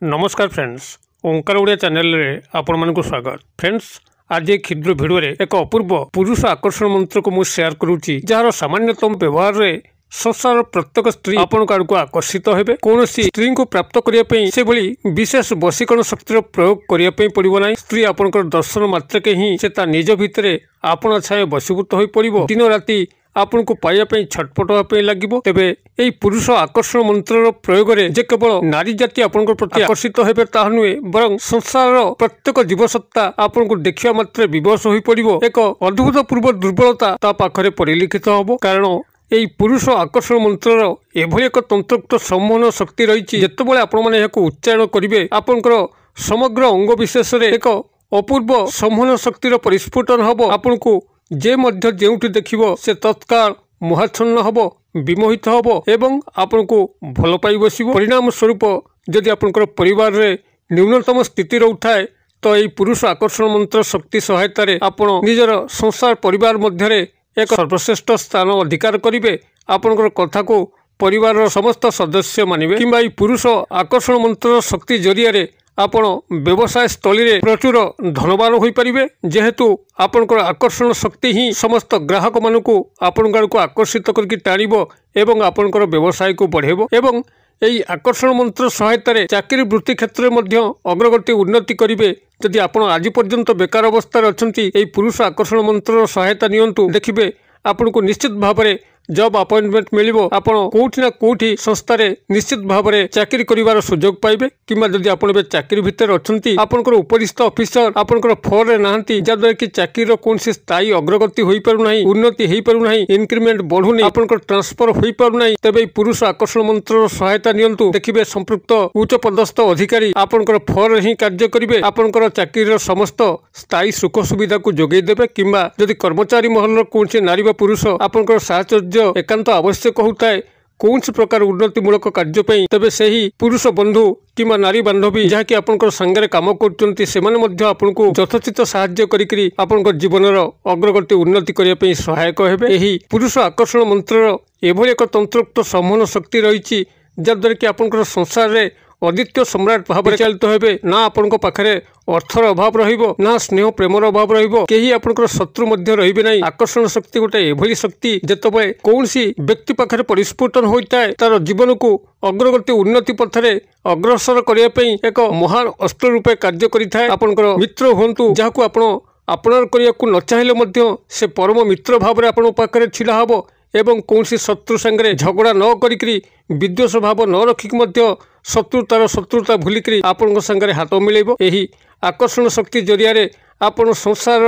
नमस्कार फ्रेंड्स, ओंकार ओडिया चैनल रे आपण मानकु स्वागत। फ्रेंड्स, आज एक क्षुद्र भिडियो रे एक अपूर्व पुरुष आकर्षण मंत्र को मु शेयर करूची, जार सामान्यतम व्यवहार रे संसार प्रत्येक स्त्री आपण आड़क आकर्षित हेबे। कौन स्त्री को प्राप्त करने से भली विशेष वशीकरण शक्तिर प्रयोग करने पड़ो ना। स्त्री आपंकर दर्शन मात्रक ही से निज भितर आपण छाए बसीभूत हो पड़ो। दिन राति आपन को पाइबा छटपट होगा लगे। तेबे यही पुरुष आकर्षण मंत्र प्रयोग में जे केवल नारी जाति आपन प्रति आकर्षित होबे ता नुहे, बरं संसार प्रत्येक जीवसत्ता आपन को देखिया मात्र विवश हो पड़ो। एक अद्भुतपूर्व दुर्बलता ता पाखरे परिलक्षित होबो। कारण यही पुरुष आकर्षण मंत्र एभली एक तंत्रोक्त सम्मोहन शक्ति रही। जितेबाला आपण मैंने उच्चारण करेंगे आपंकर समग्र अंग विशेष एक अपूर्व सम्मोहन शक्तिर परिस्फुटन हम। आपन को जे मध्य जेउठी देखिबो से तत्काल मोहाच्छन्न हबो, विमोहित हबो एवं आपन को भल पाई बसिबो। परिणाम स्वरूप जदि आपनकर परिवार रे न्यूनतम स्थिति रहुथाय तो यही पुरुष आकर्षण मंत्र शक्ति सहायता रे आपण निजर संसार परिवार मध्य एक सर्वश्रेष्ठ स्थान अधिकार करेंगे। आपनकर कथा को परिवार समस्त सदस्य मानिबे। किंबा यही पुरुष आकर्षण मंत्र शक्ति जरिया आपण व्यवसाय स्थली रे प्रचुर धनवान हो पारिबे। जेहेतु आपनकर आकर्षण शक्ति ही समस्त ग्राहक मानकु आपण को आकर्षित करके टाणिबो एवं आपनकर व्यवसाय को बढ़ेबो। एवं यही आकर्षण मंत्र सहायता रे चाकरी वृत्ति क्षेत्र में अग्रगति उन्नति करेंगे। जदि आपण आज पर्यंत बेकार अवस्था अच्छी यही पुरुष आकर्षण मंत्र सहायता नियंतु, देखिए आपन को निश्चित भाव में जॉब अपॉइंटमेंट मिलिबो। आपण कोठी ना कोठी संस्था रे निश्चित भाव में चाकरी करिवार सुजोग पाइबे। किंबा जदि आपण बे चाकरी भितर अछंती आपनकर उपरिस्थ ऑफिसर आपनकर फोर रे नाहंती, जदर कि चाकरी कोनसी स्थायी अग्रगति होई पारु नाही, उन्नति हेई पारु नाही, इंक्रीमेंट बढ़ु नाही, आपनकर ट्रांसफर होई पारु नाही, तबे पुरुष आकर्षण मंत्र सहायता नियंतु। देखिबे संपृक्त उच्च पदस्थ अधिकारी आपनकर फोर ही कार्य करिवे। आपनकर चाकरी समस्त स्थायी सुख सुविधा को जोगै देबे। किंबा जदि कर्मचारी महल कोनसी नारी बा पुरुष आपनकर साहचर्य एकांत आवश्यक होता है कौन प्रकार उन्नतिमूलक कार्य, तेबे से ही पुरुष बंधु किंबा नारी बांधवी जहाँकि आपनकर संगे काम करचंती सेमाने मध्य आपनको यथोचित सहाय्य करिकरी आपनकर जीवनर अग्रगति उन्नति करिया पई सहायक हेबे। एही पुरुष आकर्षण मंत्र एभली एक तंत्रोक्त सम्मोहन शक्ति रही, जद्वारा कि आपनकर संसार रे अद्वितीय सम्राट भाव चलित हेबे। ना आपण पाखे अर्थर अभाव रहिबो, ना स्नेह प्रेमर अभाव रहिबो, केही आपनकर शत्रु मध्य रहिबे नाही। आकर्षण शक्ति गोटे एभली शक्ति जेतेबेले कौनसी व्यक्ति पाखे परिस्फुटन होइताय तार जीवन को अग्रगति उन्नति पथरे अग्रसर करिया पई एक महान अस्त्र रूपे कार्य करिथाय। आपनकर मित्र हुंतु जाहाकू आपण अपनार करिया को न चाहिले मध्य से परम मित्र भाव रे आपण पाखे छिला हबो एवं कौनसी शत्रु संगे झगड़ा न करिकरी विद्वेष भाव न रखिक मध्य शत्रुतार शत्रुता भूलिकी आपण संगे हाथ मिलेब। यही आकर्षण शक्ति जरिया आपण संसार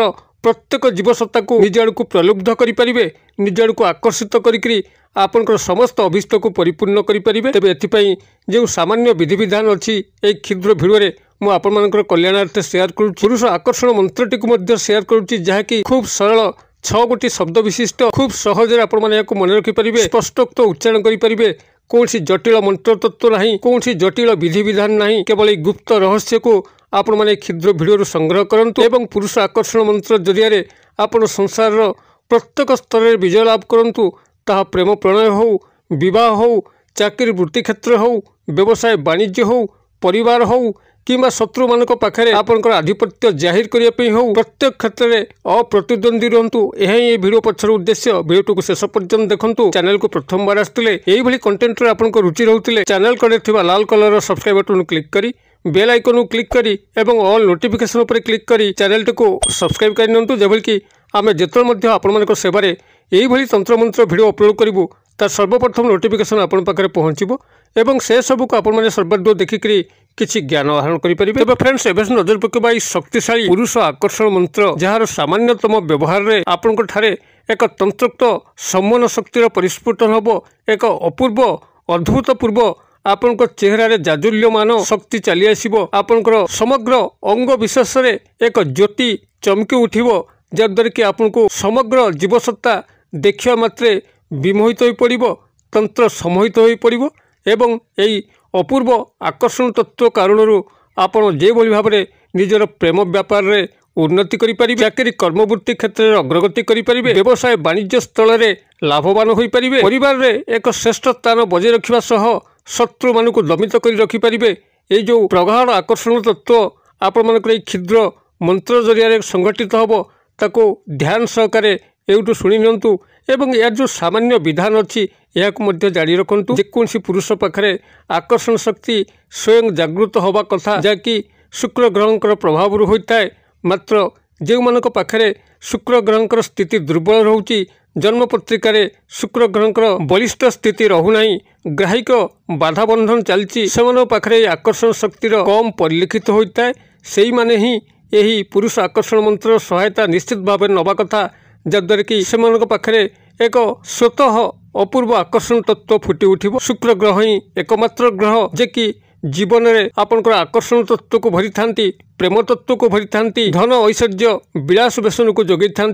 प्रत्येक जीवसत्ता को निज आड़ को प्रलुब्ध करें, निज आड़ को आकर्षित करिकरी आपनकर समस्त अभिष्ट को परिपूर्ण करें। तेबे एथिपाई जो सामान्य विधि विधान अच्छी एक क्षुद्र भिडियो रे मु आपण मानकर कल्याणार्थे शेयर करूँ। पुरुष आकर्षण मंत्रटी को मध्य शेयर करूँ जहाँकि खूब सरल 6 गोटी शब्द विशिष्ट, खूब सहज आपण माने याको मन रखिपारे, स्पष्टोक्त उच्चारण करें। कौन सी जटिल मंत्र तत्व नहीं, कौन सी जटिल विधि विधान नहीं, केवल गुप्त रहस्य को आपण माने क्षुद्र भिडियो संग्रह करंतु एवं पुरुष आकर्षण मंत्र जरिया आपण संसार प्रत्येक स्तर में विजय लाभ करंतु। ताहा प्रेम प्रणय हो, विवाह हो, चाकरी वृत्ति क्षेत्र हो, व्यवसाय वाणिज्य हो, परिवार हो किंबा शत्रु मान पाखे आपनकर आधिपत्य जाहिर करने हो, प्रत्येक क्षेत्र में अप्रतिद्वंदी रुहतु। यह भिडियो पछर उद्देश्य। भिडियो को शेष पर्यंत देखंतु। चैनल को प्रथम बार आसते यही कंटेंट आपनको रुचि रोते चैनल कड़े लाल कलर सब्सक्राइब बटन क्लिक करी बेल आइकन क्लिक करी एवं ऑल नोटिफिकेशन उपर क्लिक करी चैनल को सब्सक्राइब कर नियंतु, जेबल कि आमे जेतल मध्य आपण सेवारे यही तंत्र मंत्र भिडियो अपलोड करूँ तार सर्वप्रथम नोटिफिकेशन आपण पाखे पहुँचो एवं से सबू को आपण सर्वादू देखिकी किसी ज्ञान आहरण करेंगे। फ्रेंड्स, एवं नजर पकेबा शक्तिशाली पुरुष आकर्षण मंत्र जार सामान्यतम व्यवहार रे आपन ठारे एक तंत्रोक्त सम्मोहन शक्तिर परिस्फुटन हम। एक अपूर्व अद्भुतपूर्व आपण चेहरा रे जाजुल्यमान शक्ति चली आसो। आपनकर समग्र अंग विशेष एक ज्योति चमकी उठिबो, जद्वारा कि आपको समग्र जीवसत्ता देखिया मात्रे विमोहित हो पड़िबो, तंत्र सम्मोहित हो पड़िबो एवं यही अपूर्व आकर्षण तत्व कारण आपण जे भाव में निजर प्रेम व्यापार रे उन्नति करिपारिबे, चाकरी कर्मवृत्ति क्षेत्र में अग्रगति करिपारिबे, व्यवसाय वाणिज्य स्थल में लाभवान होई परिबे, परिवार रे एक श्रेष्ठ स्थान बजाय रखिबा सह शत्रु मानकु दमित करि रखिपारिबे। ये जो प्रगाढ़ आकर्षण तत्व आपण मानकर क्षुद्र मंत्र जरिया संगठित हब ताको ध्यान सहकारे एउटु शुणी नियंतु एवं यार जो सामान्य विधान अच्छी यह जारी रखु। जेकोसी पुरुष पाखे आकर्षण शक्ति स्वयं जागृत हवा कथा जहाँकि शुक्र ग्रहंकर प्रभाव होता है। मात्र जो मानक पाखे शुक्र ग्रहंकर स्थिति दुर्बल रोची, जन्म पत्रिकार शुक्र ग्रहंकर बलिष्ठ स्थिति रहुना, ग्राहिक बाधा बंधन चलती, से पाखे आकर्षण शक्तिर कम परिलक्षित होता है। से ही माने ही यही पुरुष आकर्षण मंत्र सहायता निश्चित भाव नवा कथा, जद्वारा कि से पाखे एक स्वतः अपूर्व आकर्षण तत्व फुटी उठिब। शुक्र ग्रह ही एकमात्र ग्रह जे कि जीवन में आपंकर आकर्षण तत्व को भरी था, प्रेम तत्व को भरी था, धन ऐश्वर्य विलास व्यसन को जोगई था।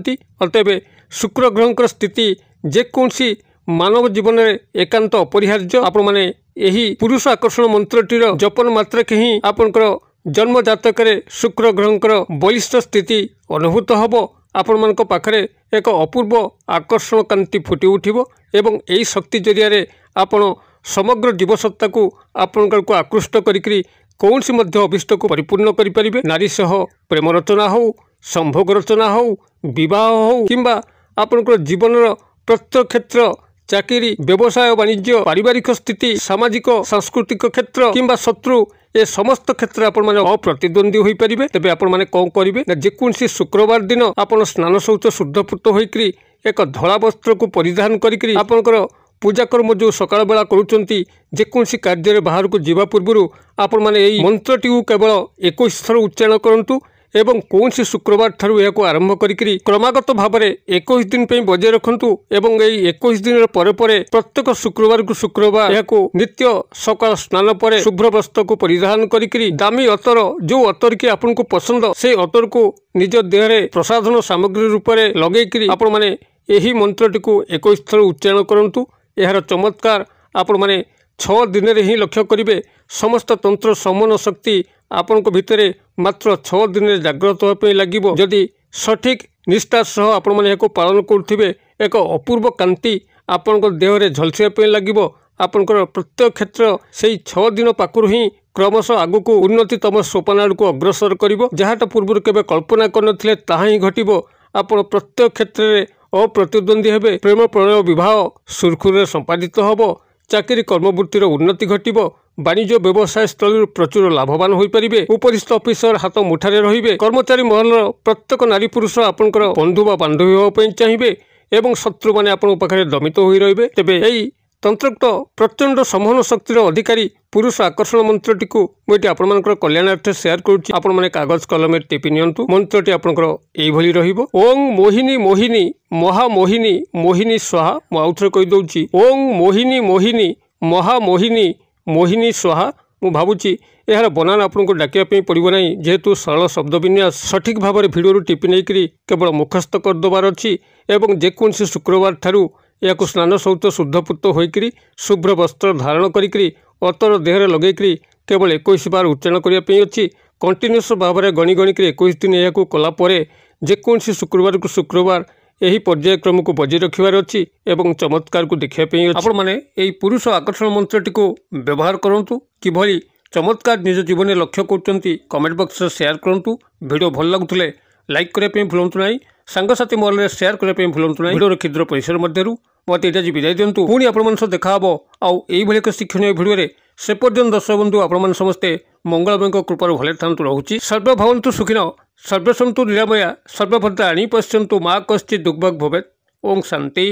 अतएव शुक्र ग्रहंकर स्थिति जेकोसी मानव जीवन में एकांत अपरिहार्य। आपण माने यही पुरुष आकर्षण मंत्रटीर जपन मात्रक ही आपंकर जन्म जातक शुक्र ग्रहंकर बलिष्ठ स्थिति अनुभूत हब। आपण मानक पाखरे एक अपूर्व आकर्षण कांति फुटी उठिब एवं यही शक्ति जरिया आपण समग्र जीवसत्ता को आपण को आकृष्ट करी कौन सी मध्य अभिष्ट को परिपूर्ण करें। नारी सह प्रेम रचना हो, संभोग रचना हो, विवाह हो किंबा आपण जीवन प्रत्येक क्षेत्र, चाकरी, व्यवसाय वाणिज्य, पारिवारिक स्थिति, सामाजिक सांस्कृतिक क्षेत्र किंबा शत्रु, ए समस्त क्षेत्र आपण माने अप्रतिद्वंदी होई परिबे। तबे आपण माने कौन करिवे ना, जेकोसी शुक्रवार दिन आपण स्नान शौच शुद्धपूत होइकरी एक धला वस्त्र को परिधान करिकरी आपनकर पूजा कर्म जो सकाळ बेला करूचंती, जेकोसी कार्य बाहर को जीवा पूर्व आपण माने एई मंत्रटी केवल 21 थर उच्चारण करंतु एवं कौन सी शुक्रवार ठारू यह आरंभ करी क्रमागत भाव में 21 दिन बजाय रखु एवं 21 दिन पर प्रत्येक शुक्रवार को शुक्रवार यह नित्य सकाल स्नान पर शुभ्र वस्त्र को परिधान करी दामी अतर जो अतर की आपन को पसंद से अतर को निज देह प्रसाधन सामग्री रूप में लगे आपण माने यही मंत्रटी को 21 थर उच्चारण करंतु। यार चमत्कार आपण माने 6 दिन ही लक्ष्य करेंगे। समस्त तंत्र समन शक्ति आपण को भितर मात्र 6 दिन जागृत होगा लगे। जदि सठिक निष्ठा सह आपण मैंने पालन करुवे एक अपूर्व कांति आपण देह झलसिया लगे। आपंकर प्रत्येक क्षेत्र से 6 दिन पाखु ही क्रमश आगु को उन्नतितम सोपान आड़ को अग्रसर कर जहाँटा पूर्व केवे कल्पना करनथिले ताहा ही घटिब। आपण प्रत्येक क्षेत्र में अप्रतिद्वंदी हेबे, प्रेम प्रणय विवाह सुरखुरे संपादित हब, चाकरी कर्मवृत्तिर उन्नति घटिब, वाणिज्य व्यवसाय स्थल प्रचुर लाभवान हो पारे, उपरिस्थ ऑफिसर हाथ मुठारे रहिबे, कर्मचारी महल प्रत्येक नारी पुरुष आपंकर बंधु बा बांधवी होगा चाहिए एवं शत्रु माने आपन पाखरे दमित होई रहिबे। तेबे एई तंत्रोक्त प्रचंड समूहन शक्तिर अधिकारी पुरुष आकर्षण मंत्रटी को मुझे आपंकर कल्याणार्थ शेयर करुच्ची। आपण माने कागज कलम टिपि नियंतु। मंत्रटी आपंकर एई भली रहिबो। ओं मोहिनी मोहिनी महामोहिनी मोहिनी स्वाहा। मु आउथरे कहि दउची ओं मोहिनी मोहिनी महामोहिनी मोहिनी स्वाहा। मु भावुची यार बनान आपको डाकिया पड़ो ना, जेहेतु सरल शब्द विन्यास सठिक भाव में भिडियो टिपि नहीं केवल मुखस्थ करदेवार अच्छी एवं जेकोसी शुक्रवार ठारू या स्नान शौच शुद्धपूत होकर शुभ्र वस्त्र धारण करी अतर देहरे लगे केवल 21 बार उच्चारण करने अच्छी। कंटिन्यूस भाव में गणी गणिक 21 दिन यह कलापर जेकोसी शुक्रवार को शुक्रवार यही पर्यायक्रम को बजाय रखार अच्छी एवं चमत्कार को देखापी आपण मैंने यही पुरुष आकर्षण मंत्रटी को व्यवहार करूँ। किभली चमत्कार निज जीवन में लक्ष्य कर कमेंट बॉक्स में शेयर करूँ। वीडियो भल लगुले लाइक करने भूलु ना, सांगसाथी महल में शेयर करने भूलु ना। वीडियो क्षुद्र परिसर मध्य मत ये विदाय दिंतु। पुणी आपण देखा आउ एक शिक्षणीय भिडियो से पर्यंत दर्शक बंधु आपण समस्ते मंगलमय कृपार भले था रोचे। सर्वे भवन्तु सुखिन सर्वे सन्तु निरामया सर्वभद्राणि पश्यन्तु मा कश्चित् दुर्भग भवेत्। ओं शांति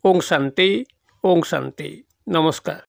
ओं शांति ओं शांति। नमस्कार।